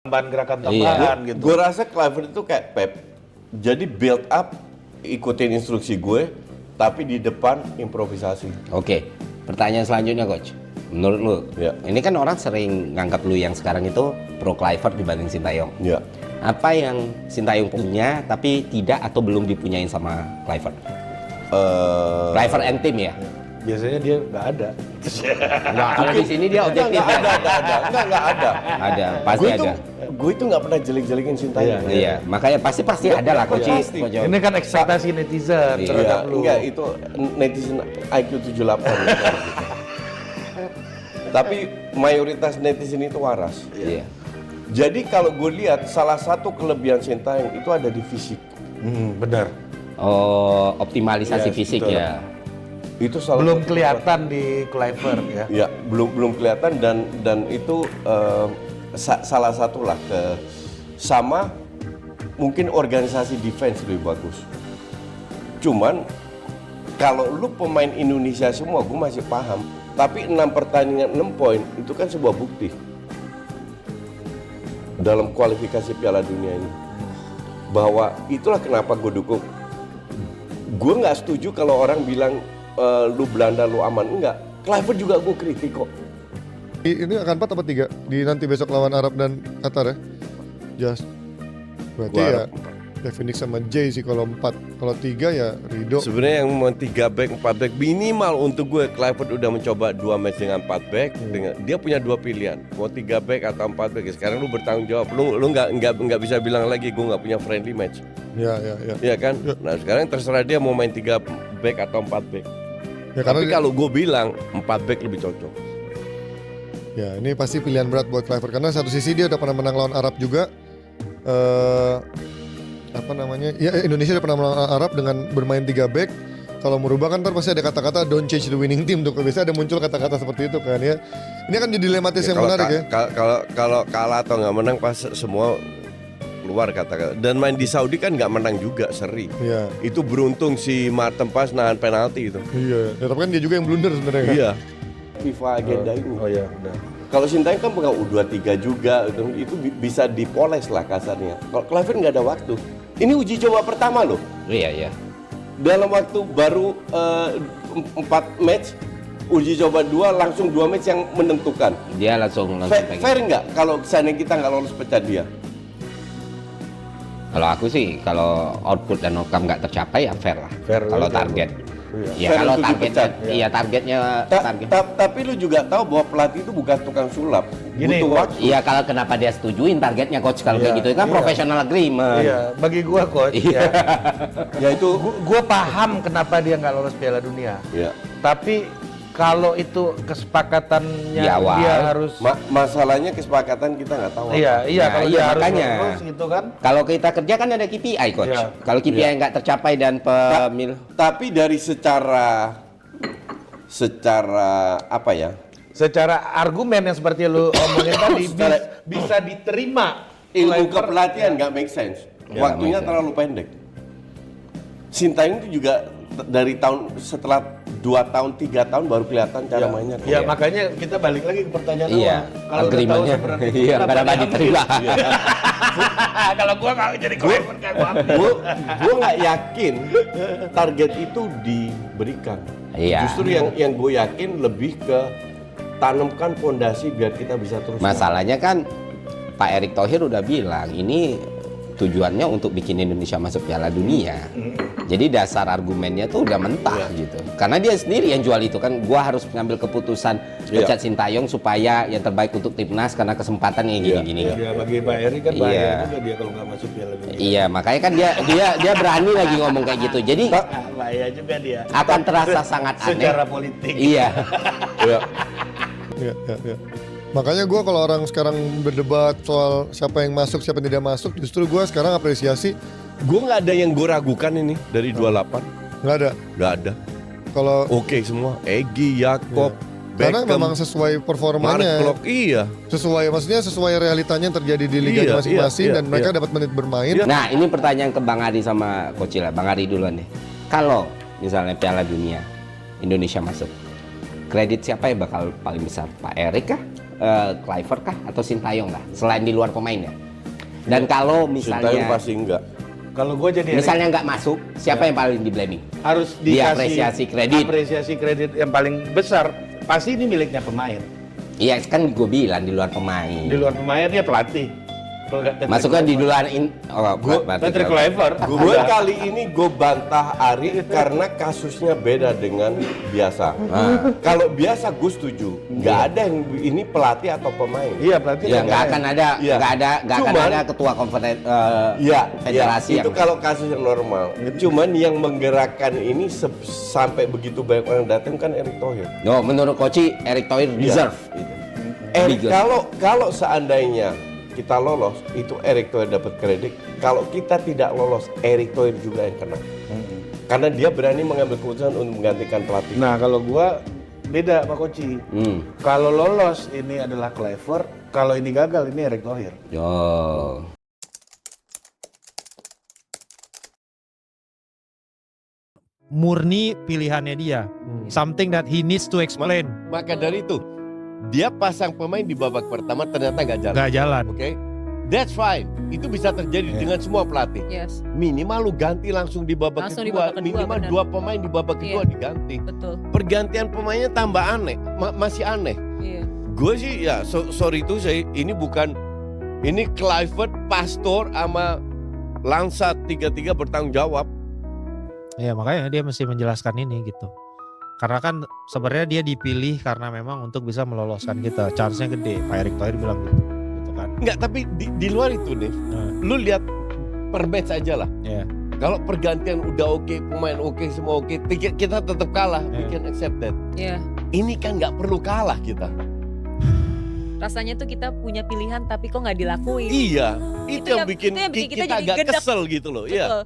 tambahan gerakan tambahan gitu. Gue rasa Kluivert itu kayak Pep. Jadi build up, ikutin instruksi gue, tapi di depan improvisasi. Oke, pertanyaan selanjutnya coach. Menurut lu, ini kan orang sering nganggap lu yang sekarang itu pro Kluivert dibanding Sintayong. Ya. Apa yang Sintayong punya tapi tidak atau belum dipunyain sama Kluivert? Kluivert and team ya? Biasanya dia nggak ada. Nggak, kalau di sini dia objektif. Nggak ada. Ada, pasti ada. Gue itu nggak pernah jelek-jelekin Sintayong. Iya, makanya pasti ada lah coach. Pasti. Ini kan ekspektasi netizen terhadap lu. Enggak, itu netizen IQ 78. Tapi mayoritas netizen itu waras. Iya. Jadi kalau gue lihat salah satu kelebihan Sintayong itu ada di fisik. Benar. Oh, optimalisasi Yes, fisik betul. ya. Itu salah Belum satu kelihatan di Kluivert ya. Ya, belum kelihatan dan itu salah satu lah sama mungkin organisasi defense lebih bagus. Cuman kalau lu pemain Indonesia semua, gue masih paham. Tapi 6 pertandingan 6 poin itu kan sebuah bukti dalam kualifikasi Piala Dunia ini. Bahwa itulah kenapa gue dukung. Gue nggak setuju kalau orang bilang lu Belanda lu aman, enggak. Kluivert juga gue kritik kok. Ini akan 4 apa 3? Di nanti besok lawan Arab dan Qatar ya? Just. Berarti Gua ya harap Phoenix sama Jay sih kalau 4. Kalau 3 ya Rido. Sebenarnya yang mau 3 back, 4 back minimal untuk gue. Kluivert udah mencoba 2 match dengan 4 back. Dia punya 2 pilihan, mau 3 back atau 4 back. Sekarang lu bertanggung jawab. Lu nggak bisa bilang lagi gue nggak punya friendly match. Ya. Iya kan? Ya. Nah sekarang terserah dia mau main 3 back atau 4 back. Ya, karena Tapi kalau gue bilang 4 back lebih cocok. ya ini pasti pilihan berat buat Kluivert karena satu sisi dia udah pernah menang lawan Arab juga. Apa namanya? Ya Indonesia udah pernah melawan Arab dengan bermain 3 back. Kalau merubah kan ntar pasti ada kata-kata don't change the winning team tuh. Biasanya ada muncul kata-kata seperti itu kan ya. Ini kan jadi dilematis yang menarik ya. Kalau kalah atau nggak menang pas semua keluar kata-kata. Dan main di Saudi kan nggak menang juga, seri. Iya. Itu beruntung si Martin Pas nahan penalti itu. Iya. Ya, tapi kan dia juga yang blunder sebenarnya kan. Iya. FIFA agenda ini. Oh iya, benar. Kalau Sintayong kan pegang U23 juga, itu bisa dipoles lah kasarnya. Kalau Kluivert nggak ada waktu. Ini uji coba pertama loh. Iya. Dalam waktu baru 4 match, uji coba 2 langsung 2 match yang menentukan. Dia langsung Fair nggak kalau seandainya kita nggak lolos pecah dia? Kalau aku sih kalau output dan outcome nggak tercapai ya fair lah. Fair Kalau aja, target. Ya Fair kalau untuk targetnya, dipecat. iya targetnya target. Tapi lu juga tahu bahwa pelatih itu bukan tukang sulap. Gini, Butuh Coach. waktu. Iya kalau kenapa dia setujuin targetnya coach kalau kayak Iya, gitu kan iya. professional agreement. Iya, bagi gua coach Iya. Ya itu. Gua paham kenapa dia nggak lolos Piala Dunia. Ya. Tapi kalau itu kesepakatannya Di awal. dia harus Masalahnya kesepakatan kita nggak tahu. Iya, Nah, kalau iya, dia harus makanya. lolos gitu kan. Kalau kita kerja kan ada KPI coach. Iya. Kalau KPI nggak tercapai dan pemil Tapi dari secara apa ya? Secara argumen yang seperti lu omongin tadi bisa diterima. Ilmu Kluivert, kepelatihan nggak make sense. Ya, Waktunya make sense. terlalu pendek. Sintayong itu juga dari setelah 2 tahun 3 tahun baru kelihatan cara mainnya. Ya, makanya kita balik lagi ke pertanyaan Iya, awal. Kalau udah tahu agreementnya. sebenarnya Iya, kenapa diambil? diterima? Kalau gua nggak jadi Kluivert kan gua ambil. Gue nggak yakin target itu diberikan. Iya. Justru yang gue yakin lebih ke tanamkan fondasi biar kita bisa terus. Masalahnya kan Pak Erick Thohir udah bilang ini tujuannya untuk bikin Indonesia masuk Piala Dunia. Jadi dasar argumennya tuh udah mentah gitu. Karena dia sendiri yang jual itu kan, gua harus mengambil keputusan pecat Sintayong supaya yang terbaik untuk timnas karena kesempatan yang gini-gini. Ya bagi Pak Eri kan Iya. bahaya juga dia kalau nggak masuk Piala Dunia. Iya, makanya kan dia berani lagi ngomong kayak gitu. Jadi Bahaya juga dia. akan terasa sangat aneh. Secara politik. Iya. Ya. Ya. Makanya gue kalau orang sekarang berdebat soal siapa yang masuk, siapa yang tidak masuk, justru gue sekarang apresiasi Gue nggak ada yang gue ragukan ini dari 28. nggak ada. Nggak ada. Kalau Oke semua. Egy, Yakob, karena Beckham, memang sesuai Mark performanya, Klok, iya. sesuai realitanya yang terjadi di liga Iya, masing-masing iya, dan mereka iya. dapat menit bermain. Iya. Nah, ini pertanyaan ke Bang Ari sama Coach Ila. Bang Ari duluan deh. Kalau misalnya Piala Dunia Indonesia masuk, kredit siapa yang bakal paling besar? Pak Erick kah? Kluivert kah atau Sintayong lah, selain di luar pemain ya. Dan kalau Sintayong misalnya pasti enggak. Kalau gue jadi misalnya nggak masuk, siapa yang paling di blaming? harus Diapresiasi kredit. apresiasi kredit yang paling besar. Pasti ini miliknya pemain. Iya kan gue bilang di luar pemain. Di luar pemain dia pelatih. Kalau nggak Masuknya di luar Patrick Kluivert. Gue kali ini gue bantah Ari karena kasusnya beda dengan biasa. Kalau biasa gue setuju, nggak ada yang ini pelatih atau pemain. Iya pelatih. Ya nggak akan ada, Iya. nggak akan Cuman- ada ketua Iya, federasi itu yang kalau kasus yang normal. Cuman yang menggerakkan ini sampai begitu banyak orang datang kan Erick Thohir. No, menurut Koci Erick Thohir deserve. Gitu. Because- Kalau seandainya kita lolos, itu Erick Thohir dapat kredit. Kalau kita tidak lolos, Erick Thohir juga yang kena. Karena dia berani mengambil keputusan untuk menggantikan pelatih. Nah kalau gua beda Pak Koci. Kalau lolos ini adalah Kluivert, kalau ini gagal ini Erick Thohir. Yo. Murni pilihannya dia. Something that he needs to explain. Maka dari itu, dia pasang pemain di babak pertama ternyata nggak jalan. Nggak jalan. Oke, that's fine. Itu bisa terjadi dengan semua pelatih. Yes, Minimal lu ganti langsung di babak Langsung di kedua. babak kedua, Minimal benar. 2 pemain di babak kedua Iya. diganti. betul. Pergantian pemainnya tambah aneh, masih aneh. Iya. Gue sih ya sorry itu saya ini bukan ini Kluivert, Pastor sama Langsat 3-3 bertanggung jawab. Ya makanya dia mesti menjelaskan ini gitu. Karena kan sebenarnya dia dipilih karena memang untuk bisa meloloskan kita. Chance-nya gede. Pak Erick Thohir bilang gitu. Gitu kan. Enggak, tapi di luar itu nih, lu lihat per match aja lah. Iya. Kalau pergantian udah oke, pemain oke, semua oke, kita tetap kalah. We Iya. can accept that. Iya. Ini kan nggak perlu kalah kita. Rasanya tuh kita punya pilihan tapi kok nggak dilakuin. Iya, itu yang bikin kita kita jadi agak gedek. kesel gitu loh. Iya. Betul.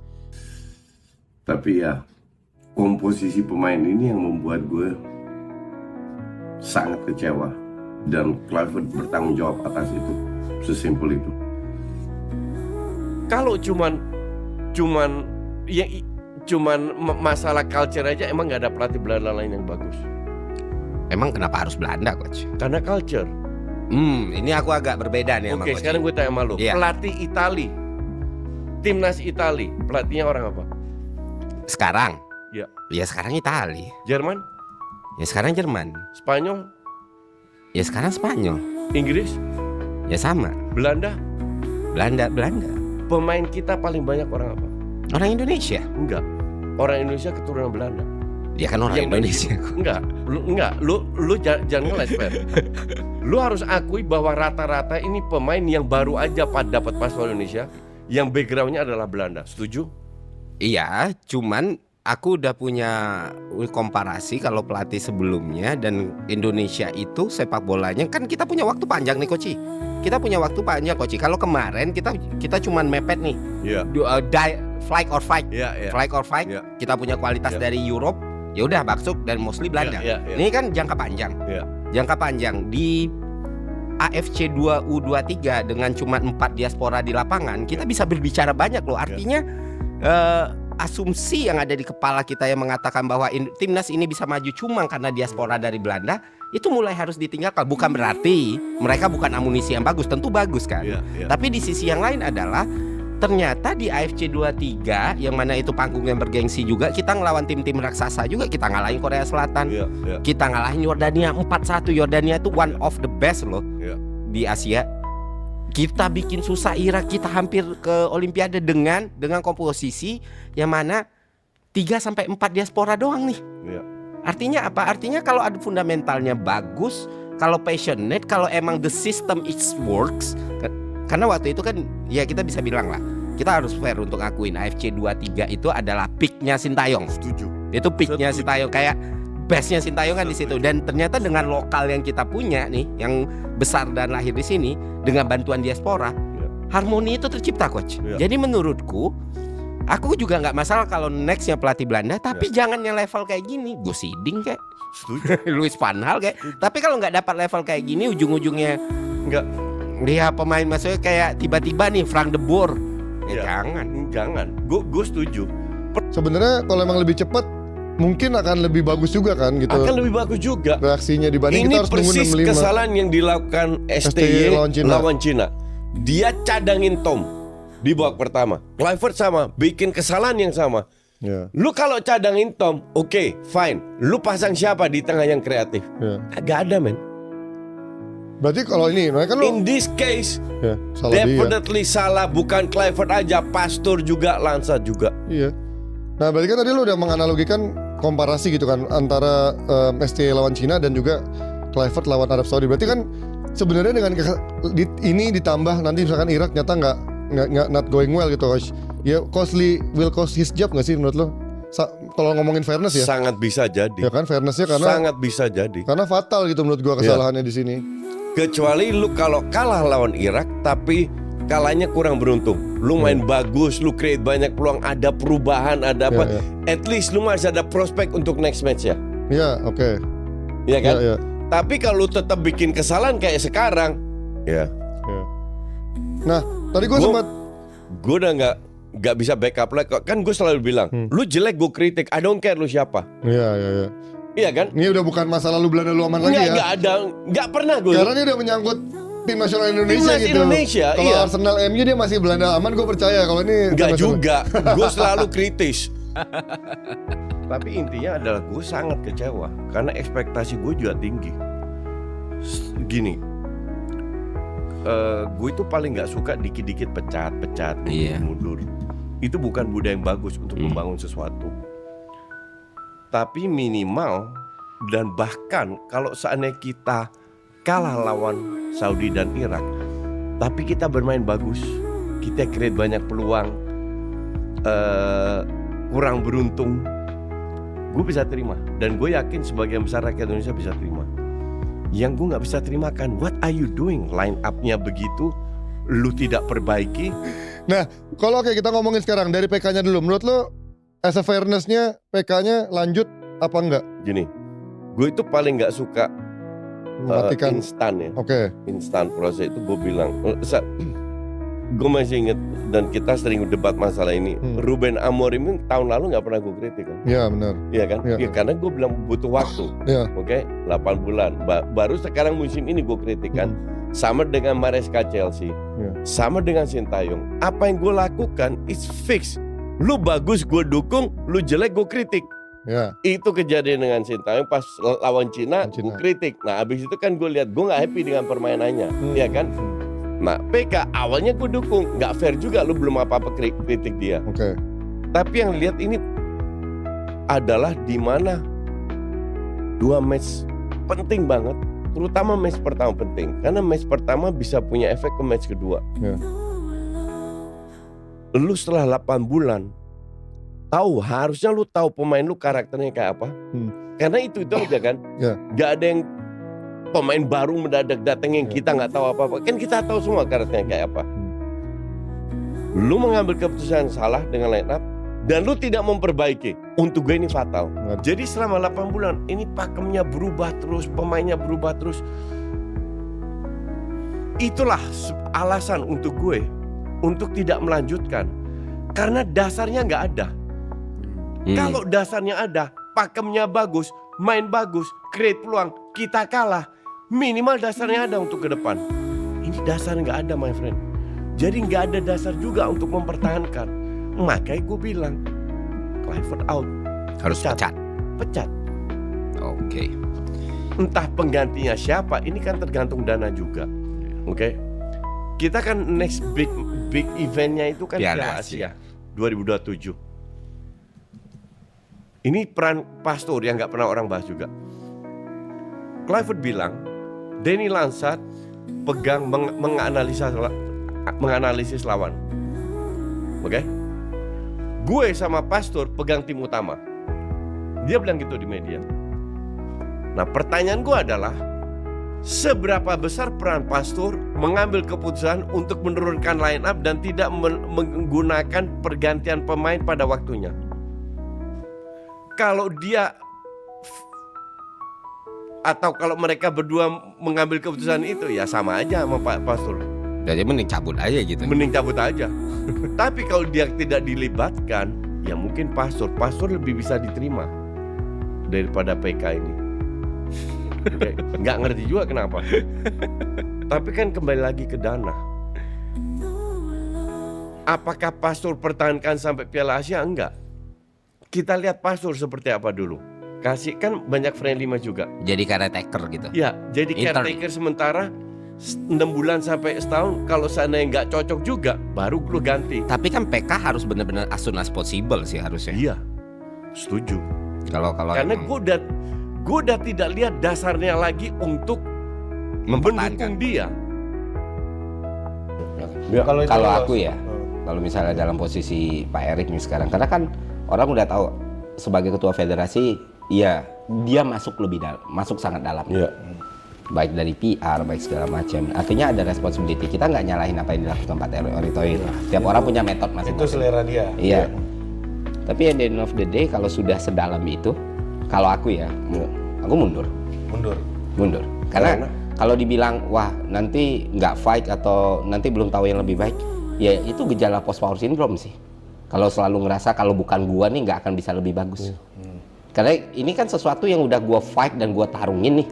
Tapi ya, komposisi pemain ini yang membuat gue sangat kecewa. Dan Kluivert bertanggung jawab atas itu. Sesimpel itu. Kalau cuman masalah culture aja, emang nggak ada pelatih Belanda lain yang bagus. Emang kenapa harus Belanda, Coach? Karena culture. Ini aku agak berbeda nih sama Oke, Coach. sekarang gue tanya sama lu. Iya. Pelatih Itali, timnas Itali, pelatihnya orang apa? Sekarang? Ya. Ya sekarang Itali. Jerman, Ya sekarang Jerman. Spanyol, Ya sekarang Spanyol. Inggris, Ya sama. Belanda. Belanda. Pemain kita paling banyak orang apa? Orang Indonesia. Enggak. Orang Indonesia keturunan Belanda. Dia kan orang Yang Indonesia. Enggak. Lu jangan ngeles, Fer. Lu harus akui bahwa rata-rata ini pemain yang baru aja dapat paspor Indonesia, yang backgroundnya adalah Belanda. Setuju? Iya, cuman aku udah punya komparasi kalau pelatih sebelumnya dan Indonesia itu sepak bolanya kan kita punya waktu panjang nih, Koci. Kita punya waktu panjang, Koci. Kalau kemarin kita cuman mepet nih. Iya. Flight or fight. Iya. Flight or fight. Iya. Kita punya kualitas Iya. dari Europe. Ya udah masuk dan mostly Belanda. Iya. Ini kan jangka panjang. Iya. Jangka panjang di AFC 2 U23 dengan cuma 4 diaspora di lapangan, kita bisa berbicara banyak loh. Artinya asumsi yang ada di kepala kita yang mengatakan bahwa timnas ini bisa maju cuma karena diaspora dari Belanda itu mulai harus ditinggalkan. Bukan berarti mereka bukan amunisi yang bagus, tentu bagus kan. Iya. Tapi di sisi yang lain adalah ternyata di AFC 23 yang mana itu panggung yang bergengsi juga, kita ngelawan tim-tim raksasa juga. Kita ngalahin Korea Selatan, Iya. kita ngalahin Yordania 4-1. Yordania itu one of the best loh Iya. di Asia. Kita bikin susah Irak, kita hampir ke Olimpiade dengan komposisi yang mana 3-4 diaspora doang nih. Iya. Artinya apa? Artinya kalau ada fundamentalnya bagus, kalau passionate, kalau emang the system it works. Karena waktu itu kan ya kita bisa bilang lah, kita harus fair untuk akuin AFC 23 itu adalah peaknya Sintayong. Setuju. Itu peaknya Setuju. Sintayong, kayak bestnya Sintayong kan di situ. Dan ternyata dengan lokal yang kita punya nih, yang besar dan lahir di sini, dengan bantuan diaspora, harmoni itu tercipta, Coach. Iya. Jadi menurutku, aku juga nggak masalah kalau nextnya pelatih Belanda, tapi jangan yang level kayak gini. Gus Hiddink kayak, Setuju. Luis Van Gaal kayak. Tapi kalau nggak dapat level kayak gini, ujung-ujungnya Enggak. dia pemain maksudnya kayak tiba-tiba nih Frank de Boer. Iya. Jangan. Jangan. Gue setuju. Sebenarnya kalau emang lebih cepat mungkin akan lebih bagus juga kan gitu. Akan lebih bagus juga. Reaksinya dibanding kita Ini harus nunggu persis 65. kesalahan yang dilakukan STY lawan Cina. Dia cadangin Tom di babak pertama. Kluivert sama, bikin kesalahan yang sama. Ya. Lu kalau cadangin Tom, oke, fine. Lu pasang siapa di tengah yang kreatif? Ya. Gak ada, men. Berarti kalau ini, kan lu In this case, ya, salah dia. definitely salah. Bukan Kluivert aja, Pastor juga, Lanza juga. Iya. Nah, berarti kan tadi lu udah menganalogikan komparasi gitu kan antara STY lawan Cina dan juga Kluivert lawan Arab Saudi. Berarti kan sebenarnya dengan ini ditambah nanti misalkan Irak nyata nggak not going well gitu, coach. Ya will cost his job nggak sih menurut lo? Kalau ngomongin fairness ya? Sangat bisa jadi. Ya kan fairnessnya karena Sangat bisa jadi. karena fatal gitu menurut gua kesalahannya di sini. Kecuali lu kalau kalah lawan Irak tapi kalahnya kurang beruntung. Lu main bagus, lu create banyak peluang, ada perubahan, ada apa. Ya. At least lu masih ada prospek untuk next match ya. Iya, oke. Iya kan? Ya. Tapi kalau lu tetap bikin kesalahan kayak sekarang, ya. Ya. Nah, tadi gua sempat Gue udah nggak bisa backup lagi. Kan gue selalu bilang, lu jelek gue kritik, I don't care lu siapa. Iya. Iya kan? Ini udah bukan masalah lu Belanda lu aman lagi ya. Nggak ada, nggak pernah gue. Karena ini udah menyangkut tim nasional Indonesia Timnas gitu. Indonesia, Kalau iya. Arsenal MU dia masih Belanda aman, gue percaya. Kalau ini Nggak tim nasional. juga, gue selalu kritis. Tapi intinya adalah gue sangat kecewa karena ekspektasi gue juga tinggi. Gini, gue itu paling nggak suka dikit-dikit pecat, mundur. Itu bukan budaya yang bagus untuk membangun sesuatu. Tapi minimal dan bahkan kalau seandainya kita kalah lawan Saudi dan Irak, tapi kita bermain bagus, kita create banyak peluang, kurang beruntung, gue bisa terima. Dan gue yakin sebagian besar rakyat Indonesia bisa terima. Yang gue nggak bisa terima kan, what are you doing? Line up-nya begitu, lu tidak perbaiki. Nah, kalau kayak kita ngomongin sekarang dari PK-nya dulu, menurut lo as a fairness-nya PK-nya lanjut apa enggak? Gini, gue itu paling nggak suka Mematikan. instan ya. Oke. Instan proses itu gue bilang. Gue masih inget dan kita sering debat masalah ini. Ruben Amorim tahun lalu nggak pernah gue kritik kan? Iya benar. Iya kan? Iya. Ya, karena gue bilang butuh waktu. Iya. Oke, 8 bulan. Baru sekarang musim ini gue kritik kan. Sama dengan Maresca Chelsea. Iya. Sama dengan Sintayong. Apa yang gue lakukan is fix. Lu bagus gue dukung, lu jelek gue kritik. Ya. Itu kejadian dengan Sintayong pas lawan Cina, Cina. gue kritik. Nah abis itu kan gue lihat gue nggak happy dengan permainannya, ya kan? Nah PK awalnya gue dukung, nggak fair juga lu belum apa-apa kritik dia. Oke. Tapi yang lihat ini adalah di mana 2 match penting banget, terutama match pertama penting, karena match pertama bisa punya efek ke match kedua. Ya. Lu setelah 8 bulan harusnya lu tahu pemain lu karakternya kayak apa. Karena itu aja kan. Ya. Gak ada yang pemain baru mendadak datang yang kita nggak tahu apa-apa. Kan kita tahu semua karakternya kayak apa. Lu mengambil keputusan salah dengan line up dan lu tidak memperbaiki. Untuk gue ini fatal. Jadi selama 8 bulan ini pakemnya berubah terus, pemainnya berubah terus. Itulah alasan untuk gue untuk tidak melanjutkan. Karena dasarnya nggak ada. Kalau dasarnya ada, pakemnya bagus, main bagus, create peluang, kita kalah, minimal dasarnya ada untuk ke depan. Ini dasar nggak ada, my friend. Jadi nggak ada dasar juga untuk mempertahankan. Makanya gue bilang, Kluivert out. Harus pecat. Pecat. Oke. Entah penggantinya siapa, ini kan tergantung dana juga. Oke. Kita kan next big eventnya itu kan Piala Asia 2027. Ini peran Pastor yang nggak pernah orang bahas juga. Kluivert bilang, Danny Lansat pegang menganalisis lawan. Oke? Gue sama Pastor pegang tim utama. Dia bilang gitu di media. Nah pertanyaan gue adalah, seberapa besar peran Pastor mengambil keputusan untuk menurunkan line up dan tidak menggunakan pergantian pemain pada waktunya? Kalau dia atau kalau mereka berdua mengambil keputusan itu ya sama aja sama Pak Pastor. Jadi mending cabut aja gitu. Mending cabut aja. Tapi kalau dia tidak dilibatkan, ya mungkin Pastor lebih bisa diterima. daripada PK ini. Nggak ngerti juga kenapa. Tapi kan kembali lagi ke dana. Apakah Pastur pertahankan sampai Piala Asia? Enggak. Kita lihat Pastur seperti apa dulu. Kasih kan banyak friendly match juga. Jadi caretaker gitu. Ya, jadi Intern. caretaker sementara 6 bulan sampai setahun. Kalau seandainya nggak cocok juga, baru lu ganti. Tapi kan PK harus benar-benar as soon as possible sih harusnya. Iya, setuju. Kalau Karena emang gue udah tidak lihat dasarnya lagi untuk mempertahankan. mendukung dia. Kalau itu Kalau lolos. aku ya, kalau misalnya dalam posisi Pak Erik nih sekarang, karena kan orang udah tahu sebagai ketua federasi, ya dia masuk lebih dalam, masuk sangat dalam. Iya. Baik dari PR, baik segala macam. Artinya ada responsibility. Kita nggak nyalahin apa yang dilakukan Pak Erik Thohir. Tiap orang punya metode Itu masing-masing. selera dia. Iya. Tapi at the end of the day, kalau sudah sedalam itu, kalau aku ya, aku mundur. Mundur. Karena kalau dibilang, wah nanti nggak fight atau nanti belum tahu yang lebih baik, ya itu gejala post power syndrome sih. Kalau selalu ngerasa kalau bukan gua nih nggak akan bisa lebih bagus. Karena ini kan sesuatu yang udah gua fight dan gua tarungin nih.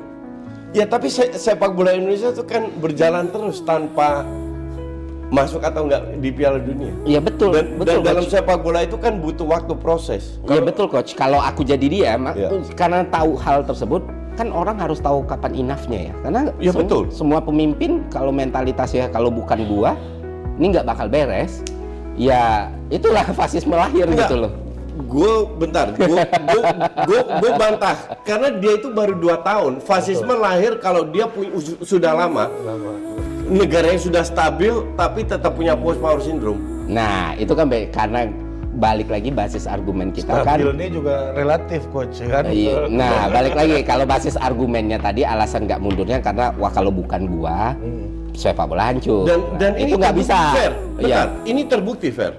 Ya tapi sepak bola Indonesia itu kan berjalan terus tanpa masuk atau enggak di Piala Dunia. Iya betul, Dan betul. dalam Coach. sepak bola itu kan butuh waktu proses. Iya betul coach. Kalau aku jadi dia, Iya. karena tahu hal tersebut, kan orang harus tahu kapan enough-nya ya. Karena Iya, betul. semua pemimpin kalau mentalitasnya kalau bukan gua, ini nggak bakal beres. Ya itulah fasisme lahir Enggak. gitu loh. Gue bantah karena dia itu baru 2 tahun. Fasisme lahir kalau dia sudah lama. Negaranya sudah stabil tapi tetap punya post power syndrome. Nah itu kan karena balik lagi basis argumen kita kan. Stabil ini juga relatif coach kan. Iya. Nah balik lagi kalau basis argumennya tadi alasan nggak mundurnya karena wah kalau bukan gua sepak bola hancur. Dan itu ini nggak terbukti bisa. fair. Iya. Bentar, ini terbukti fair.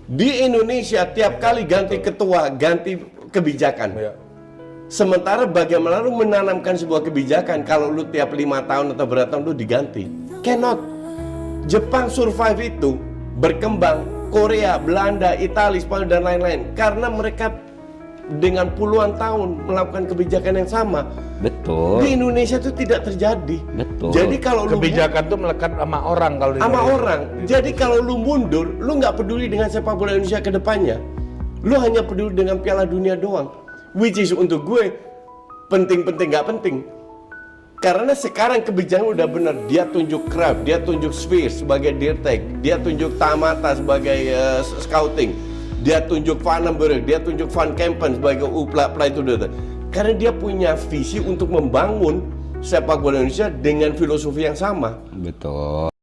Di Indonesia tiap kali ganti ketua, ganti kebijakan. Iya. Sementara bagaimana lu menanamkan sebuah kebijakan kalau lu tiap 5 tahun atau berapa tahun lu diganti? Cannot. Jepang survive itu berkembang, Korea, Belanda, Italia, Spanyol dan lain-lain karena mereka dengan puluhan tahun melakukan kebijakan yang sama. Betul. Di Indonesia itu tidak terjadi. Betul. Jadi kalau lu Kebijakan tuh melekat sama orang kalau di sama Indonesia. orang. Jadi kalau lu mundur, lu nggak peduli dengan sepak bola Indonesia ke depannya. Lu hanya peduli dengan Piala Dunia doang. Which is untuk gue penting-penting nggak penting. Karena sekarang kebijakan udah bener. Dia tunjuk Kraft, dia tunjuk Spheres sebagai dirtek, dia tunjuk Tamata sebagai scouting, dia tunjuk Vandenberg, dia tunjuk Van Kempen sebagai play to the. Karena dia punya visi untuk membangun sepak bola Indonesia dengan filosofi yang sama. Betul.